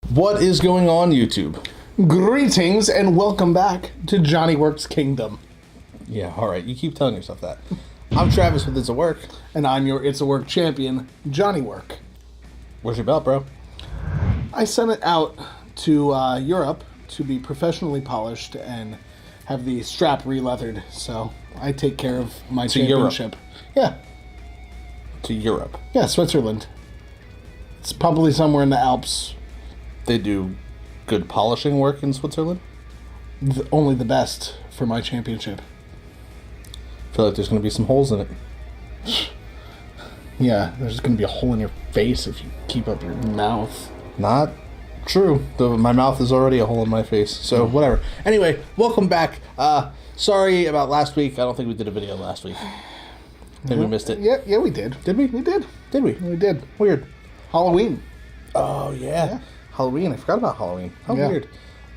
What is going on, YouTube? Greetings and welcome back to Johnny Works Kingdom. Yeah, alright, you keep telling yourself that. I'm Travis with It's a Work. And I'm your It's a Work champion, Johnny Work. Where's your belt, bro? I sent it out to Europe to be professionally polished and have the strap re-leathered, so I take care of my championship. Yeah. To Europe. Yeah, Switzerland. It's probably somewhere in the Alps. They do good polishing work in Switzerland? Only the best for my championship. I feel like there's going to be some holes in it. Yeah, there's going to be a hole in your face if you keep up your mouth. Not true. My mouth is already a hole in my face, so whatever. Anyway, welcome back. Sorry about last week. I don't think we did a video last week. Maybe we missed it. Yeah, we did. Did we? We did. Did we? We did. Weird. Halloween. Oh, yeah. Halloween. I forgot about Halloween. How weird.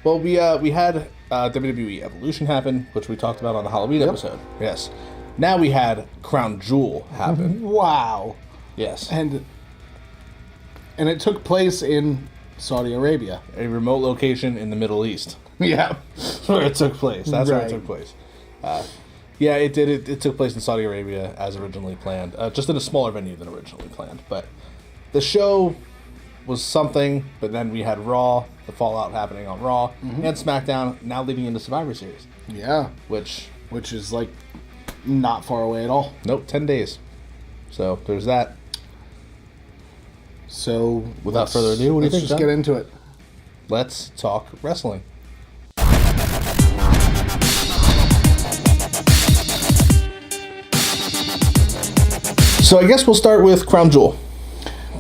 Well, we had WWE Evolution happen, which we talked about on the Halloween episode. Yes. Now we had Crown Jewel happen. Wow. Yes. And it took place in Saudi Arabia. A remote location in the Middle East. Yeah. Where it took place. That's where Right. it took place. Yeah, it did. It took place in Saudi Arabia as originally planned. Just in a smaller venue than originally planned. But the show was something, but then we had Raw, the fallout happening on Raw, and SmackDown, now leading into Survivor Series. Yeah. Which is like not far away at all. Nope, 10 days. So there's that. So Without further ado, what do you think, let's just John? get into it. Let's talk wrestling. So I guess we'll start with Crown Jewel.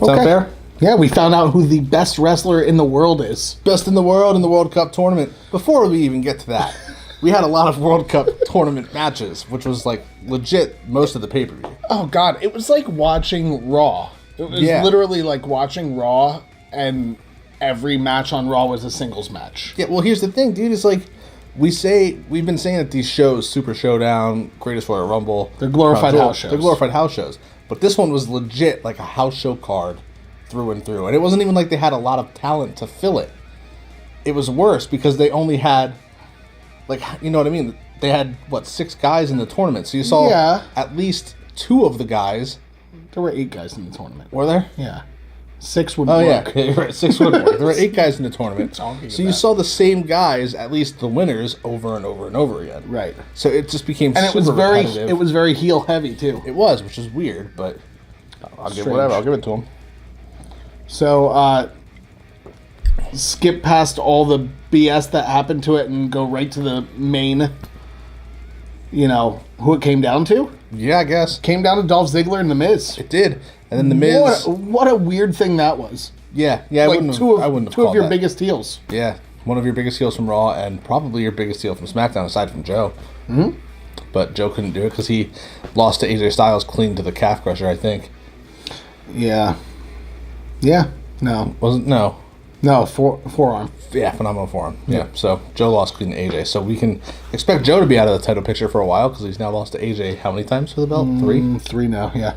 Sound fair? Yeah, we found out who the best wrestler in the world is. Best in the world in the World Cup tournament. Before we even get to that, we had a lot of World Cup tournament matches, which was like legit most of the pay-per-view. Oh God, it was like watching Raw. It was literally like watching Raw, and every match on Raw was a singles match. Yeah, well, here's the thing, dude. It's like we've been saying that these shows, Super Showdown, Greatest Royal Rumble, They're glorified Crown Jewel, house shows. They're glorified house shows. But this one was legit like a house show card through and through. And it wasn't even like they had a lot of talent to fill it. It was worse because they only had, like, you know what I mean? They had, 6 guys in the tournament. So you saw at least 2 of the guys. There were 8 guys in the tournament. Were there? Yeah. 6 would Oh, work. yeah, you're right. 6 would work. There were 8 guys in the tournament. So you saw the same guys, at least the winners, over and over and over again. Right. So it just became And super repetitive. it was very heel heavy too. It was, which is weird, but I'll give it to him. So, skip past all the BS that happened to it and go right to the main, who it came down to? Yeah, I guess. Came down to Dolph Ziggler and The Miz. It did. And then The Miz... What a weird thing that was. Yeah, I Like wouldn't two have of your that. biggest heels. Yeah, one of your biggest heels from Raw and probably your biggest heel from SmackDown aside from Joe. Mm-hmm. But Joe couldn't do it because he lost to AJ Styles clean to the calf crusher, I think. Yeah. Yeah. No. No, forearm. Yeah, phenomenal forearm. Yeah, so Joe lost clean to AJ. So we can expect Joe to be out of the title picture for a while because he's now lost to AJ how many times for the belt? 3? 3 now, yeah.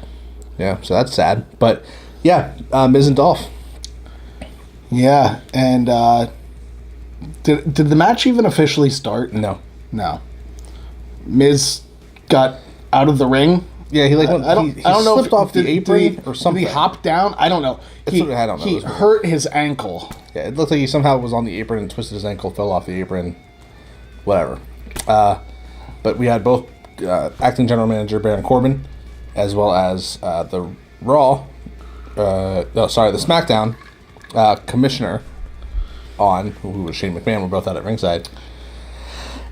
Yeah, so that's sad. But, yeah, Miz and Dolph. Yeah, and did the match even officially start? No. No. Miz got out of the ring. Yeah, he I don't know slipped off the apron or something. Did he hop down? I don't know. I don't know. He hurt his ankle. Yeah, it looked like he somehow was on the apron and twisted his ankle, fell off the apron, whatever. But we had both acting general manager Baron Corbin, as well as the SmackDown commissioner on, who was Shane McMahon. We're both out at ringside.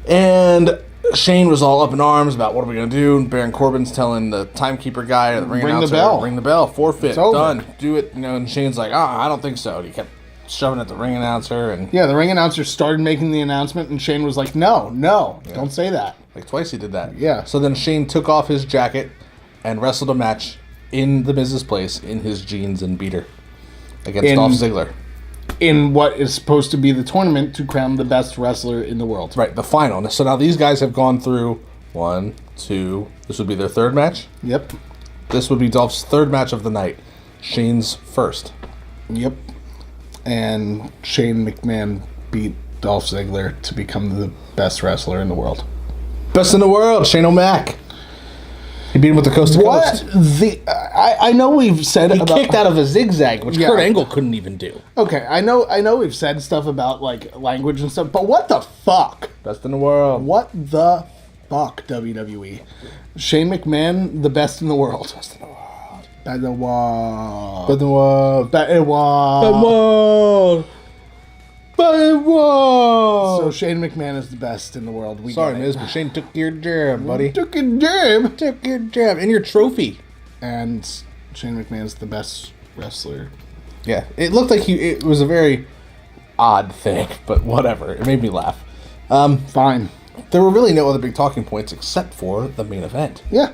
And Shane was all up in arms about what are we going to do. And Baron Corbin's telling the timekeeper guy, the ring announcer, ring the bell, forfeit, done, do it. And Shane's like, I don't think so. And he kept shoving at the ring announcer. And yeah, the ring announcer started making the announcement, and Shane was like, no, don't say that. Like twice he did that. Yeah. So then Shane took off his jacket and wrestled a match in the Miz's place in his jeans and beater against Dolph Ziggler. In what is supposed to be the tournament to crown the best wrestler in the world. Right, the final. So now these guys have gone through 1, 2, this would be their 3rd match? Yep. This would be Dolph's 3rd match of the night. Shane's first. Yep. and Shane McMahon beat Dolph Ziggler to become the best wrestler in the world. Best in the world, Shane O'Mac. He beat him with the coast to coast. I know we've said he kicked out of a zigzag, which Kurt Angle couldn't even do. Okay, I know we've said stuff about like language and stuff, but what the fuck? Best in the world. What the fuck, WWE? Shane McMahon, the best in the world. Best in the world. Best in the world. Best in the world. Best in the world. Best in the world. Best in the world. So Shane McMahon is the best in the world. Sorry, Miz, but Shane took your jab, buddy. Took your jab. Took your jab. And your trophy. And Shane McMahon's the best wrestler. Yeah, it looked like it was a very odd thing, but whatever. It made me laugh. Fine. There were really no other big talking points except for the main event. Yeah.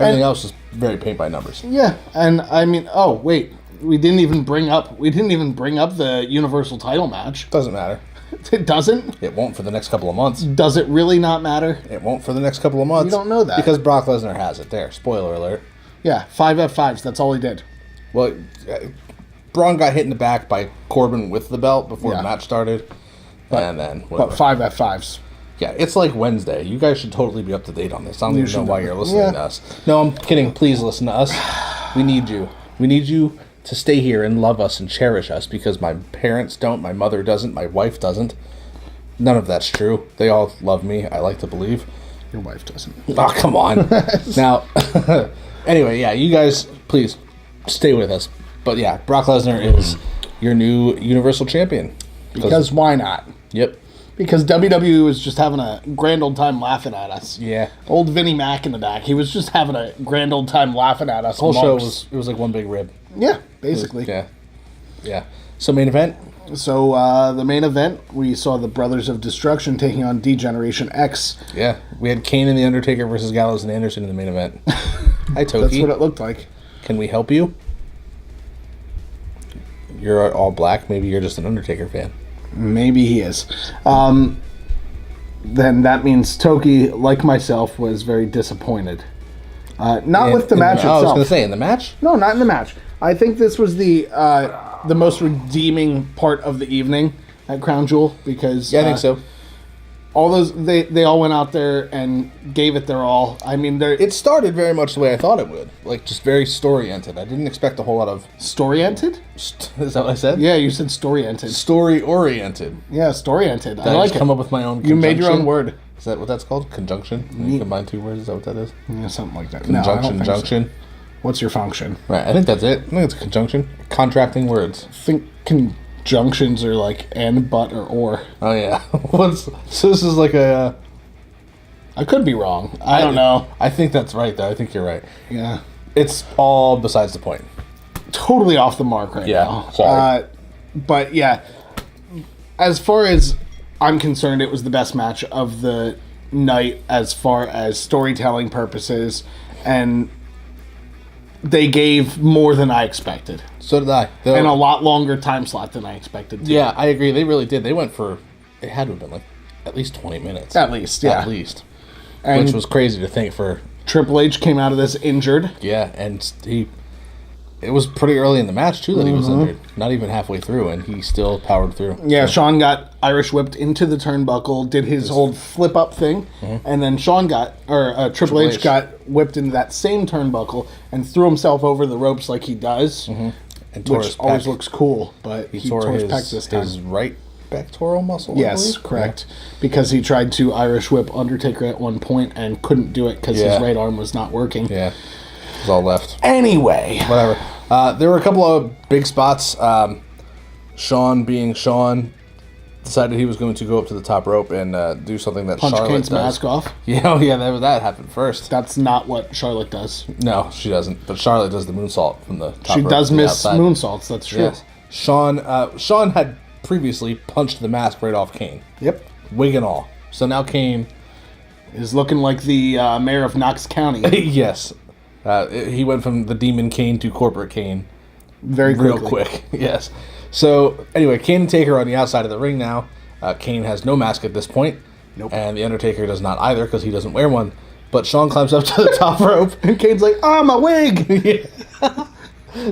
Everything else was very paint by numbers. Yeah, and I mean, oh wait, we didn't even bring up the Universal title match. Doesn't matter. It doesn't? It won't for the next couple of months. Does it really not matter? It won't for the next couple of months. You don't know that. Because Brock Lesnar has it there. Spoiler alert. Yeah, 5 F5s, that's all he did. Well, Braun got hit in the back by Corbin with the belt before the match started. And then whatever. But 5 F5s. Yeah, it's like Wednesday. You guys should totally be up to date on this. I don't even know why you're listening to us. No, I'm kidding. Please listen to us. We need you. We need you to stay here and love us and cherish us because my parents don't, my mother doesn't, my wife doesn't. None of that's true. They all love me, I like to believe. Your wife doesn't. Oh, come on. Now, anyway, yeah, you guys, please stay with us. But yeah, Brock Lesnar is your new Universal Champion. Because why not? Yep. Because WWE was just having a grand old time laughing at us. Yeah. Old Vinnie Mac in the back. He was just having a grand old time laughing at us. The whole show was like one big rib. Yeah, basically. Yeah. So main event? So the main event, we saw the Brothers of Destruction taking on D-Generation X. Yeah. We had Kane and The Undertaker versus Gallows and Anderson in the main event. Hi, Toki. That's what it looked like. Can we help you? You're all black. Maybe you're just an Undertaker fan. Maybe he is. Then that means Toki, like myself, was very disappointed. Not with the match itself. I was going to say, in the match? No, not in the match. I think this was the most redeeming part of the evening at Crown Jewel because I think so. All those they all went out there and gave it their all. I mean, it started very much the way I thought it would, like just very story-oriented. I didn't expect a whole lot of story-oriented. Is that what I said? Yeah, you said story-oriented. Story-oriented. Yeah, story-oriented. I like come up with my own. You made your own word. Is that what that's called? Conjunction. You combine two words. Is that what that is? Yeah, something like that. Conjunction. Junction. So. What's your function? Right. I think that's it. I think it's a conjunction. Contracting words. I think conjunctions are like and, but, or. Oh yeah. So this is like a. I could be wrong. I don't know. I think that's right though. I think you're right. Yeah. It's all besides the point. Totally off the mark right now. Sorry. But yeah, as far as I'm concerned, it was the best match of the night as far as storytelling purposes, and they gave more than I expected. So did I. And a lot longer time slot than I expected to. Yeah, I agree. They really did. They went for, it had to have been like at least 20 minutes. At least, yeah. At least. And which was crazy to think for. Triple H came out of this injured. Yeah, and it was pretty early in the match, too, that he was injured. Not even halfway through, and he still powered through. Yeah, so. Shawn got Irish whipped into the turnbuckle, did his old flip-up thing, and then Triple H got whipped into that same turnbuckle and threw himself over the ropes like he does, and tore which always looks cool, but he tore his pec this time. His right pectoral muscle, yes, correct. Yeah. Because he tried to Irish whip Undertaker at one point and couldn't do it because his right arm was not working. Yeah. It was all left. Anyway. Whatever. There were a couple of big spots. Shawn, being Shawn, decided he was going to go up to the top rope and do something that Punch Charlotte Kane's does. mask off? Yeah, that happened first. That's not what Charlotte does. No, she doesn't. But Charlotte does the moonsault from the top rope. She does miss outside. moonsaults, that's true. Yes. Shawn had previously punched the mask right off Kane. Yep. Wig and all. So now Kane is looking like the mayor of Knox County. Yes. He went from the Demon Kane to Corporate Kane. Very quickly. Real quick, yes. So, anyway, Kane and Taker are on the outside of the ring now. Kane has no mask at this point. Nope. And The Undertaker does not either because he doesn't wear one. But Shawn climbs up to the top rope. And Kane's like, my wig!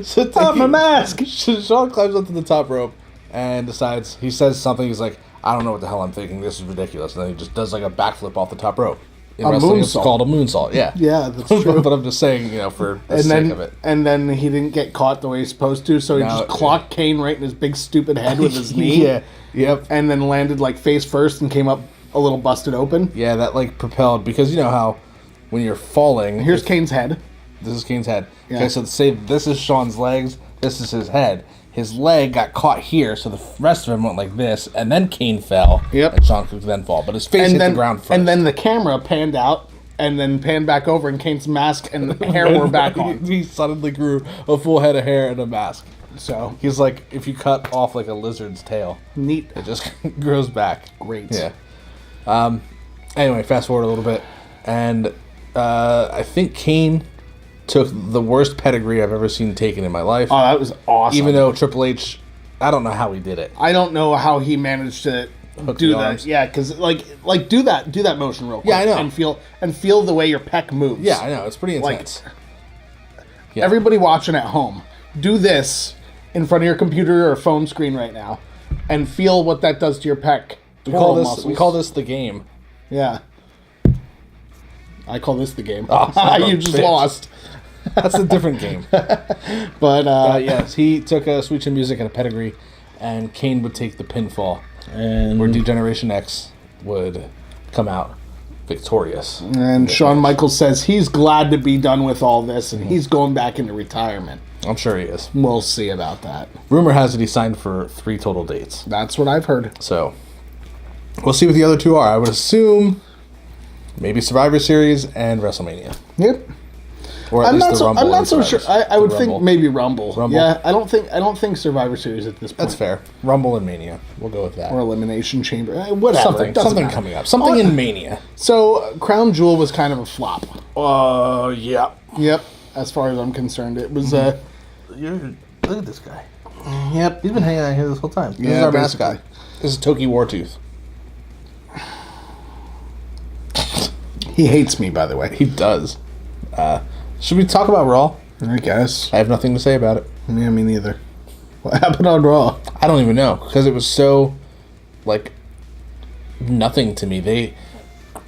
So my mask! Shawn climbs up to the top rope, and decides, he says something, he's like, I don't know what the hell I'm thinking, this is ridiculous. And then he just does like a backflip off the top rope. In wrestling, it's called a moonsault, yeah. Yeah, that's true. But I'm just saying, for the sake of it. And then he didn't get caught the way he's supposed to, so he just clocked Kane right in his big stupid head with his knee. Yeah, yep. And then landed like face first and came up a little busted open. Yeah, that like propelled, because you know how when you're falling... Here's Kane's head. This is Kane's head. Yeah. Okay, so say this is Shawn's legs, this is his head. His leg got caught here, so the rest of him went like this, and then Kane fell, and Shawn could then fall. But his face hit the ground first. And then the camera panned out, and then panned back over, and Kane's mask and hair were back on. He suddenly grew a full head of hair and a mask. So he's like, if you cut off like a lizard's tail. Neat. It just grows back. Great. Yeah. Anyway, fast forward a little bit, and I think Kane took the worst pedigree I've ever seen taken in my life. Oh, that was awesome. Even though Triple H, I don't know how he did it. I don't know how he managed to do that. Arms. Yeah, because like do that motion real quick. Yeah, I know. And feel the way your pec moves. Yeah, I know. It's pretty intense. Everybody watching at home, do this in front of your computer or phone screen right now, and feel what that does to your pec. We call this the game. Yeah. I call this the game. Oh, you just lost. That's a different game. But yes, he took a Sweet Chin Music and a pedigree, and Kane would take the pinfall, and where D-Generation X would come out victorious. And Shawn Michaels says he's glad to be done with all this, and he's going back into retirement. I'm sure he is. We'll see about that. Rumor has it he signed for 3 total dates. That's what I've heard. So, we'll see what the other 2 are. I would assume maybe Survivor Series and WrestleMania. Yep. Or at least the Rumble. I'm not so sure. I would Rumble. think maybe Rumble. Rumble. Yeah, I don't think Survivor Series at this point. That's fair. Rumble and Mania. We'll go with that. Or Elimination Chamber. Whatever. Something coming up. Something in Mania. So Crown Jewel was kind of a flop. Yeah. Yep. As far as I'm concerned, it was. Look at this guy. Yep. He's been hanging out here this whole time. This Yeah, is our basically. mascot. This is Toki Wartooth. He hates me, by the way. He does. Should we talk about Raw? I guess. I have nothing to say about it. Yeah, me neither. What happened on Raw? I don't even know, because it was so, like, nothing to me.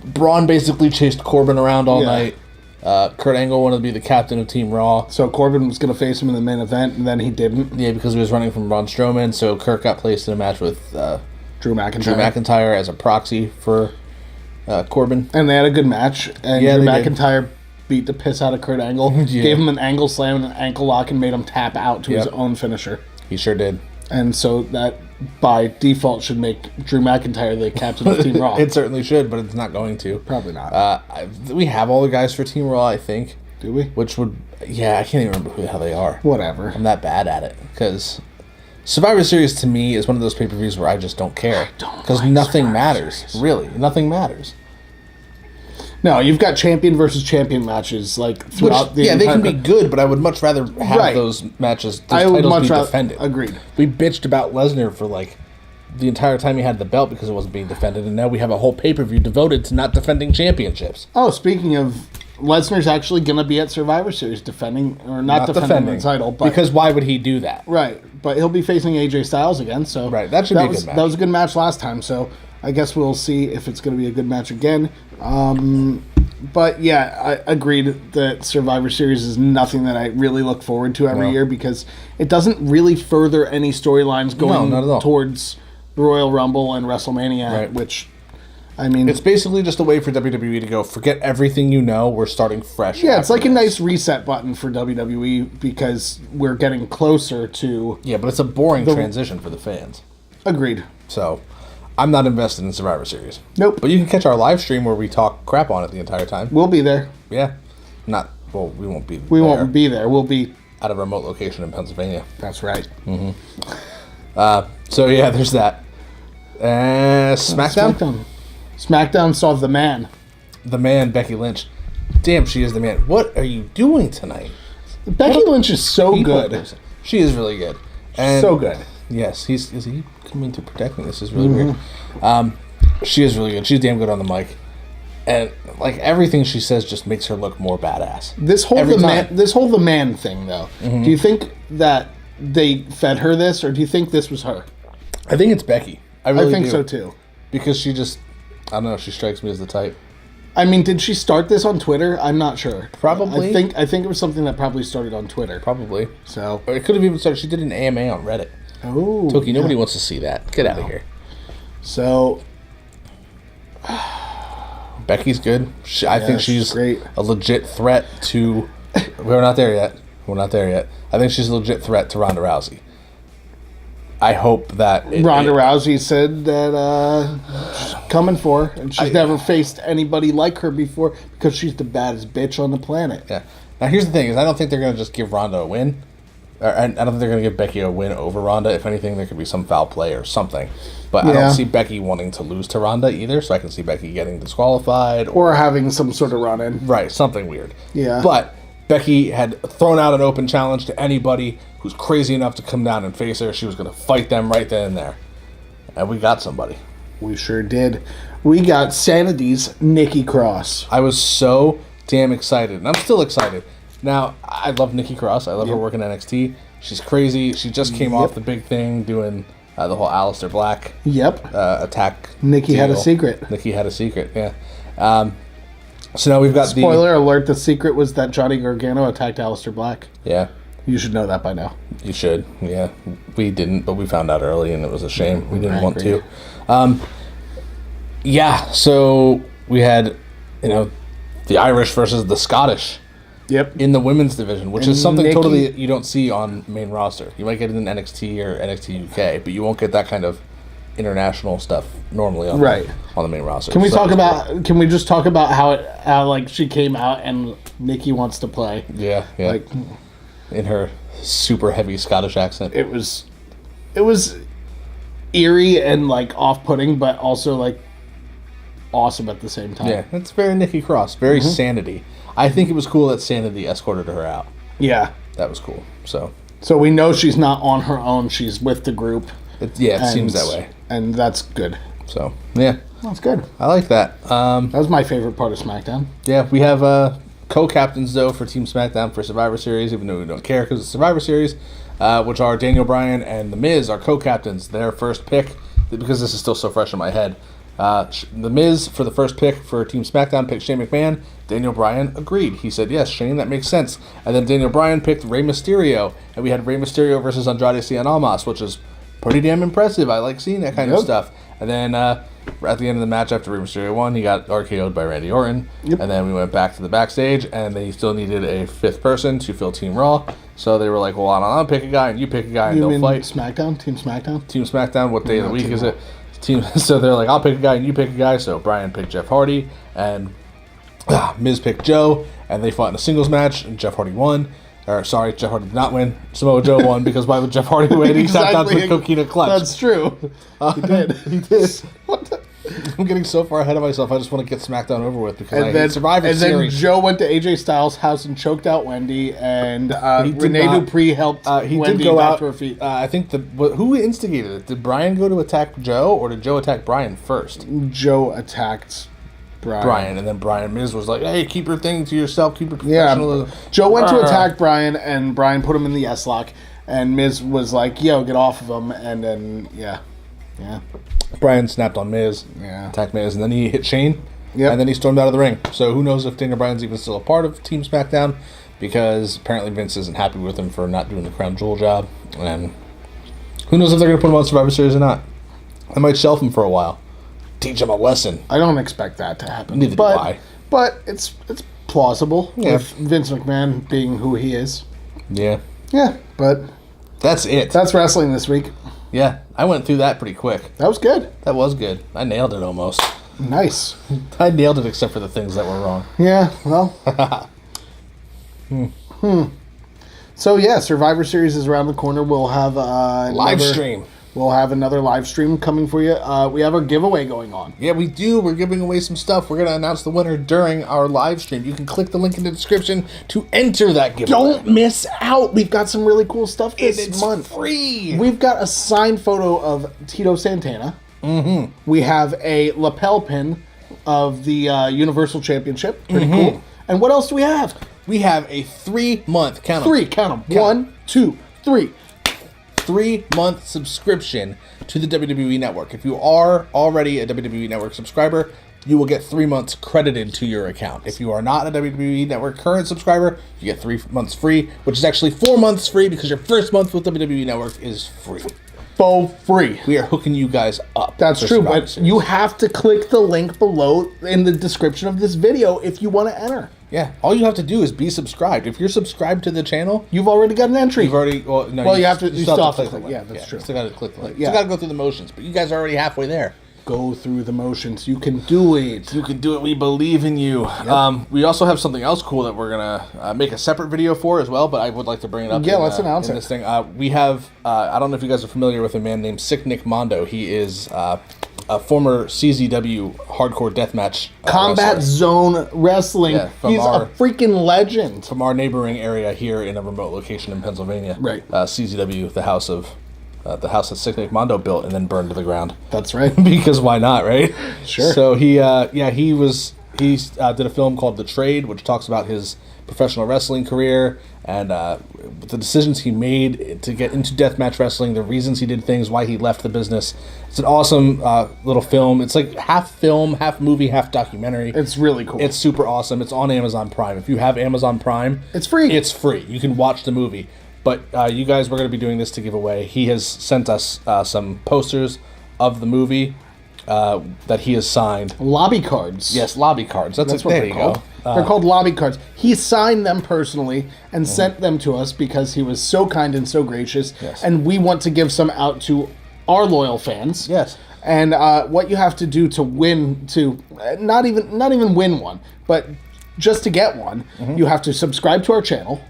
Braun basically chased Corbin around all night. Kurt Angle wanted to be the captain of Team Raw. So Corbin was going to face him in the main event, and then he didn't. Yeah, because he was running from Braun Strowman, so Kurt got placed in a match with Drew McIntyre. Drew McIntyre as a proxy for Corbin. And they had a good match, and Drew McIntyre beat the piss out of Kurt Angle, gave him an angle slam and an ankle lock, and made him tap out to his own finisher. He sure did. And so that, by default, should make Drew McIntyre the captain of Team Raw. It certainly should, but it's not going to. Probably not. We have all the guys for Team Raw, I think. Do we? Which would... Yeah, I can't even remember who the hell they are. Whatever. I'm that bad at it, because Survivor Series, to me, is one of those pay-per-views where I just don't care. Because nothing matters. Really. Nothing matters. No, you've got champion versus champion matches throughout the they can be good, but I would much rather have those matches, those titles be defended. Agreed. We bitched about Lesnar for the entire time he had the belt because it wasn't being defended, and now we have a whole pay-per-view devoted to not defending championships. Oh, speaking of, Lesnar's actually going to be at Survivor Series defending, or not defending the title. But, because why would he do that? Right, but he'll be facing AJ Styles again, so... Right, that should be a good match. That was a good match last time, so I guess we'll see if it's going to be a good match again. But yeah, I agreed that Survivor Series is nothing that I really look forward to every year because it doesn't really further any storylines going towards Royal Rumble and WrestleMania, which, I mean... It's basically just a way for WWE to go, forget everything you know, we're starting fresh. Yeah, it's like a nice reset button for WWE because we're getting closer to... Yeah, but it's a boring transition for the fans. Agreed. So... I'm not invested in Survivor Series. Nope. But you can catch our live stream where we talk crap on it the entire time. We'll be there. Yeah. We won't be there. We won't be there. We'll be... at a remote location in Pennsylvania. That's right. Mm-hmm. So, yeah, there's that. SmackDown? SmackDown saw the man. The man, Becky Lynch. Damn, she is the man. What are you doing tonight? Becky Lynch is so good. She is really good. And so good. Yes, is he coming to protect me? This is really weird. She is really good. She's damn good on the mic, and everything she says just makes her look more badass. This whole the man thing though. Do you think that they fed her this, or do you think this was her? I think it's Becky. I really think do. so too. Because she just, I don't know, she strikes me as the type. I mean, did she start this on Twitter? I'm not sure. Probably. I think it was something that probably started on Twitter. Probably. So Or it could have even started, she did an AMA on Reddit. Oh. Toki, nobody wants to see that. Get out of here. So Becky's good. I think she's great. a legit threat to... We're not there yet. I think she's a legit threat to Ronda Rousey. I hope that... Ronda Rousey said that she's coming for her, and she's never faced anybody like her before because she's the baddest bitch on the planet. Yeah. Now, here's the thing, is I don't think they're going to just give Ronda a win. I don't think they're going to give Becky a win over Ronda. If anything, there could be some foul play or something. But I don't see Becky wanting to lose to Ronda either, so I can see Becky getting disqualified. Or having some sort of run-in. Right, something weird. Yeah. But Becky had thrown out an open challenge to anybody who's crazy enough to come down and face her. She was going to fight them right then and there. And we got somebody. We sure did. We got Sanity's Nikki Cross. I was so damn excited, and I'm still excited. Now, I love Nikki Cross. I love her working NXT. She's crazy. She just came off the big thing doing the whole Aleister Black attack. Nikki had a secret. Nikki had a secret, yeah. So now we've got Spoiler alert, the secret was that Johnny Gargano attacked Aleister Black. Yeah. You should know that by now. You should, yeah. We didn't, but we found out early, and it was a shame. We didn't want to. Yeah, so we had, the Irish versus the Scottish. Yep. In the women's division, which is something totally you don't see on main roster. You might get it in NXT or NXT UK, but you won't get that kind of international stuff normally on the main roster. Can we talk about? Can we just talk about how she came out and Nikki wants to play? Yeah. Like in her super heavy Scottish accent. It was eerie and off-putting, but also awesome at the same time. Yeah, it's very Nikki Cross, very Sanity. I think it was cool that Sanity escorted her out. Yeah. That was cool. So we know she's not on her own. She's with the group. It seems that way. And that's good. So, yeah. That's good. I like that. That was my favorite part of SmackDown. Yeah, we have co-captains, though, for Team SmackDown for Survivor Series, even though we don't care because it's Survivor Series, which are Daniel Bryan and The Miz are co-captains. Their first pick, because this is still so fresh in my head, The Miz, for the first pick for Team SmackDown, picked Shane McMahon. Daniel Bryan agreed. He said, yes, Shane, that makes sense. And then Daniel Bryan picked Rey Mysterio, and we had Rey Mysterio versus Andrade Cien Almas, which is pretty damn impressive. I like seeing that kind of stuff. And then at the end of the match, after Rey Mysterio won, he got RKO'd by Randy Orton. Yep. And then we went back to the backstage, and they still needed a fifth person to fill Team Raw. So they were like, well, I'll pick a guy, and you pick a guy, and they'll fight. SmackDown? Team SmackDown? Team SmackDown. What day of the week is it? So they're like, I'll pick a guy and you pick a guy. So Bryan picked Jeff Hardy and Miz picked Joe, and they fought in a singles match, and Jeff Hardy won. Sorry, Jeff Hardy did not win. Samoa Joe won, because why would Jeff Hardy win? He tapped out the Coquina Clutch. That's true. He did. He did. I'm getting so far ahead of myself. I just want to get SmackDown over with because I hate Survivor Series. And then Joe went to AJ Styles' house and choked out Wendy, and Renee Dupree helped Wendy back to her feet. I think who instigated it? Did Bryan go to attack Joe, or did Joe attack Bryan first? Joe attacked Bryan, and then Miz was like, hey, keep your thing to yourself, keep your professionalism. Yeah. Joe went to attack Bryan, and Bryan put him in the S-lock, and Miz was like, yo, get off of him, and then, yeah. Bryan snapped on Miz, attacked Miz, and then he hit Shane, and then he stormed out of the ring. So who knows if Daniel Bryan's even still a part of Team SmackDown, because apparently Vince isn't happy with him for not doing the Crown Jewel job, and who knows if they're going to put him on Survivor Series or not. I might shelf him for a while. Teach him a lesson. I don't expect that to happen. Neither do I. But it's plausible with Vince McMahon being who he is. Yeah. Yeah, but that's it. That's wrestling this week. Yeah, I went through that pretty quick. That was good. That was good. I nailed it almost. Nice. I nailed it except for the things that were wrong. Yeah, well. So, yeah, Survivor Series is around the corner. We'll have live stream. We'll have another live stream coming for you. We have our giveaway going on. Yeah, we do. We're giving away some stuff. We're going to announce the winner during our live stream. You can click the link in the description to enter that giveaway. Don't miss out. We've got some really cool stuff this month. It's free. We've got a signed photo of Tito Santana. Mm-hmm. We have a lapel pin of the Universal Championship. Pretty cool. And what else do we have? We have a 3-month count. Count them. 1, 2, 3. 3-month subscription to the WWE Network. If you are already a WWE Network subscriber, you will get 3 months credited to your account. If you are not a WWE Network current subscriber, you get 3 months free, which is actually 4 months free because your first month with WWE Network is free. For free. We are hooking you guys up. That's true, but you have to click the link below in the description of this video if you want to enter. Yeah, all you have to do is be subscribed. If you're subscribed to the channel, you've already got an entry. You've already you have to. You still have to click. Yeah, that's true. You still got to click the link. You still got to go through the motions, but you guys are already halfway there. Go through the motions. You can do it. You can do it. We believe in you. Yep. We also have something else cool that we're gonna make a separate video for as well. But I would like to bring it up. Yeah, let's announce it. This thing. We have. I don't know if you guys are familiar with a man named Sick Nick Mondo. He is a former CZW hardcore deathmatch Combat wrestler. Zone Wrestling. Yeah, he's a freaking legend from our neighboring area here in a remote location in Pennsylvania. Right. CZW, the house that Sick Nick Mondo built and then burned to the ground. That's right. Because why not, right? Sure. So he did a film called The Trade, which talks about his professional wrestling career and the decisions he made to get into deathmatch wrestling, the reasons he did things, why he left the business. It's an awesome little film. It's like half film, half movie, half documentary. It's really cool. It's super awesome. It's on Amazon Prime. If you have Amazon Prime, it's free. It's free. You can watch the movie. But you guys, we're going to be doing this to give away. He has sent us some posters of the movie that he has signed. Lobby cards. Yes, lobby cards. That's what they're called. They're called lobby cards. He signed them personally and sent them to us because he was so kind and so gracious. Yes. And we want to give some out to our loyal fans. Yes. And what you have to do to win, not even win one, but just to get one, you have to subscribe to our channel.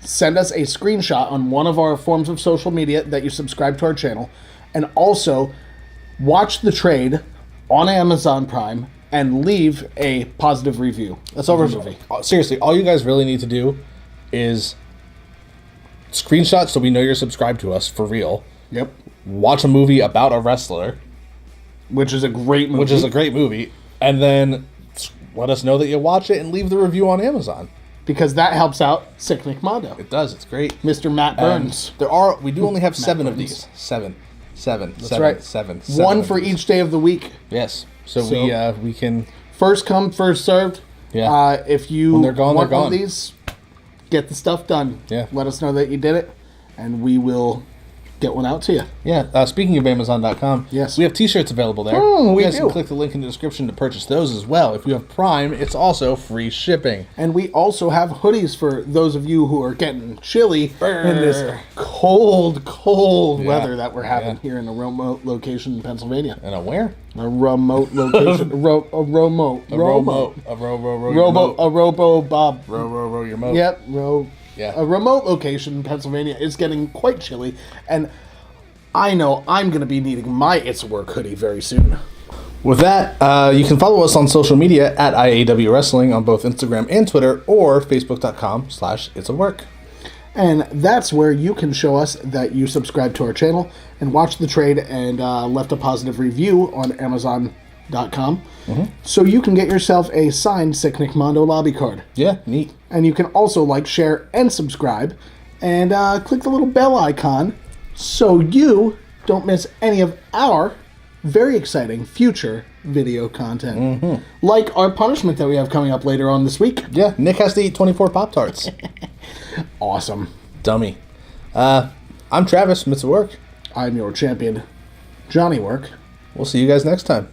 Send us a screenshot on one of our forms of social media that you subscribe to our channel, and also watch The Trade on Amazon Prime and leave a positive review. That's over. Seriously, all you guys really need to do is screenshot so we know you're subscribed to us for real. Yep. Watch a movie about a wrestler, which is a great movie. And then let us know that you watch it and leave the review on Amazon. Because that helps out Sick Nick Mondo. It does. It's great. Mr. Matt Burns. We do only have 7 of these. Seven. That's right. Seven one for each day of the week. Yes. So we can first come, first served. Yeah. If you when they're gone, want one of these, get the stuff done. Yeah. Let us know that you did it, and we will get one out to you. Yeah. Speaking of Amazon.com, yes, we have T-shirts available there. We you guys do. can click the link in the description to purchase those as well. If you have Prime, it's also free shipping. And we also have hoodies for those of you who are getting chilly in this cold weather that we're having here in a remote location in Pennsylvania. And a where? A remote location. Robo Bob. Row your moat. Yep. Yeah. A remote location in Pennsylvania is getting quite chilly, and I know I'm going to be needing my It's a Work hoodie very soon. With that, you can follow us on social media at IAW Wrestling on both Instagram and Twitter, or Facebook.com/it'sawork. And that's where you can show us that you subscribe to our channel and watch The Trade and left a positive review on Amazon.com. So you can get yourself a signed Sick Nick Mondo lobby card. Yeah, neat. And you can also like, share, and subscribe. And click the little bell icon so you don't miss any of our very exciting future video content. Like our punishment that we have coming up later on this week. Yeah, Nick has to eat 24 Pop-Tarts. Awesome. Dummy. I'm Travis from It's a Work. I'm your champion, Johnny Work. We'll see you guys next time.